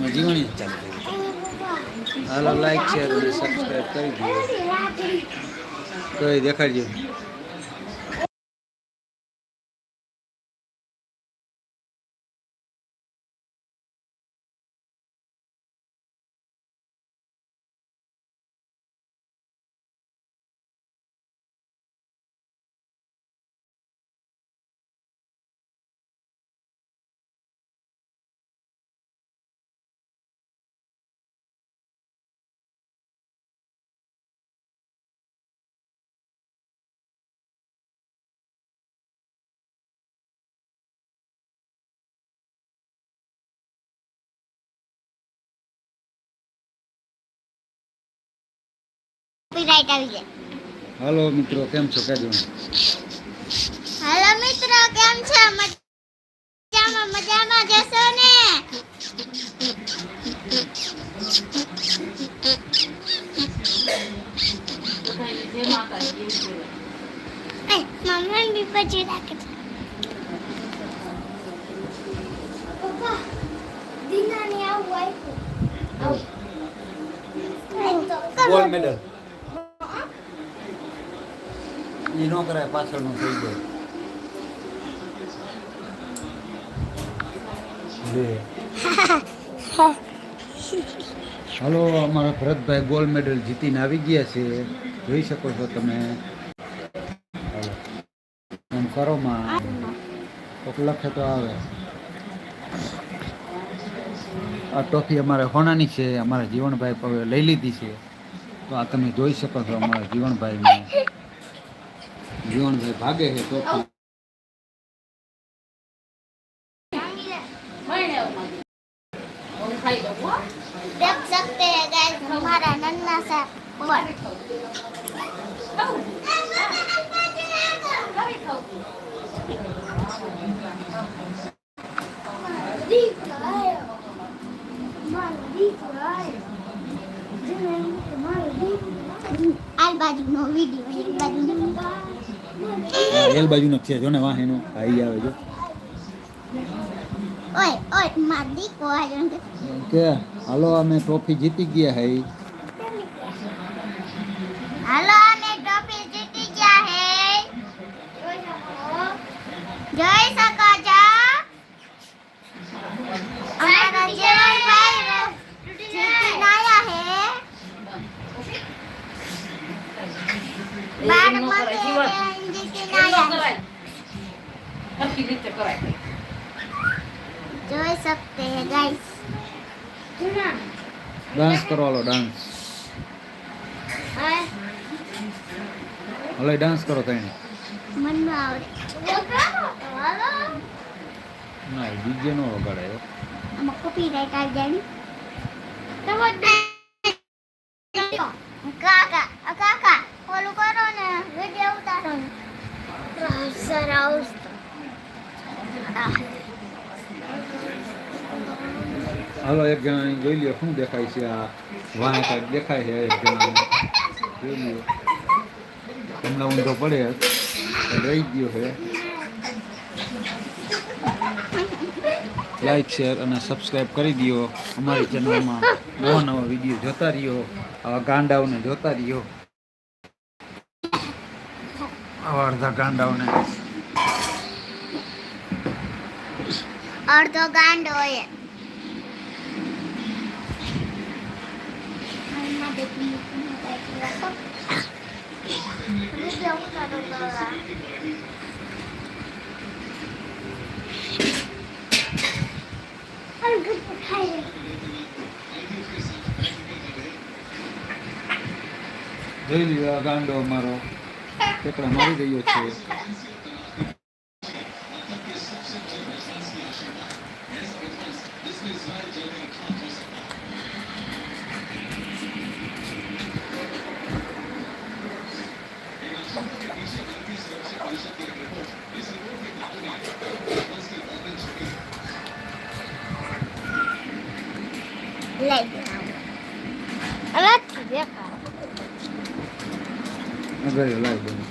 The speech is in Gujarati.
જીવણી ચાલુ હાલો લાઈક શેર અને સબસ્ક્રાઈબ કરી દો કઈ દેખાડજો હાલો મિત્રો કેમ છો કહેજો હાલો મિત્રો કેમ છો મજામાં જશો ને મમ્મી બી પછી રાખે પપ્પા દીનાની આવું આવ્યું ગોલ્ડ મેડલ ઈ નો કરાય પાછળનો થઈ ગયો લે હાલો અમારા ભરતભાઈ ગોલ્ડ મેડલ જીતીને આવી ગયા છે જોઈ શકો છો તમે એમ કરો માં કોક લખે તો આવે આ ટ્રોફી અમારે હોનાની છે અમારા જીવનભાઈ હવે લઈ લીધી છે તો આ તમે જોઈ શકો છો અમારા જીવનભાઈ ભાગે છે તો देख सकते हैं गाइस हमारा नन्ना सा बॉल आल बाजू नो वीडियो એલ બાજુનો છે જો ને વાહ એનો આઈ આવે જો ओए ओए मादी को आ जाएंगे કે હાલો અમે ટ્રોફી જીતી ગયા હે हेलो ने ट्रॉफी जीती क्या है जय सकाजा हमारा जीवन भाई जीती आया है बाद में जीती आया જોઈ सकते हैं गाइस ડાન્સ કરો હાલો ડાન્સ હાલો ડાન્સ કરો તઈ મનમાં આવડે ના ડીજે નો વગાડે આમાં કોપીરાઈટ આવી જાય કાકા કાકા ઓલું કરો ને વિડિયો ઉતારો ને સરસ હાલો એક જણા જોઈ લ્યો શું દેખાય છે આ વાહ કાંઈક દેખાય છે એક જણા જોઈ લ્યો હમણાં ઊંધો પડે રહી ગયો છે લાઈક શેર અને સબસ્ક્રાઈબ કરી દો અમારી ચેનલમાં નવા નવા વિડીયો જોતા રહ્યો આવા ગાંડાઓને જોતા રહ્યો આવા અડધા ગાંડાઓને અડધો ગાંડો હોય જોઈ લીધો ગાંડો અમારો ટેકડા મારી રહ્યો છે અલગ દેખા અગર લાઈ દો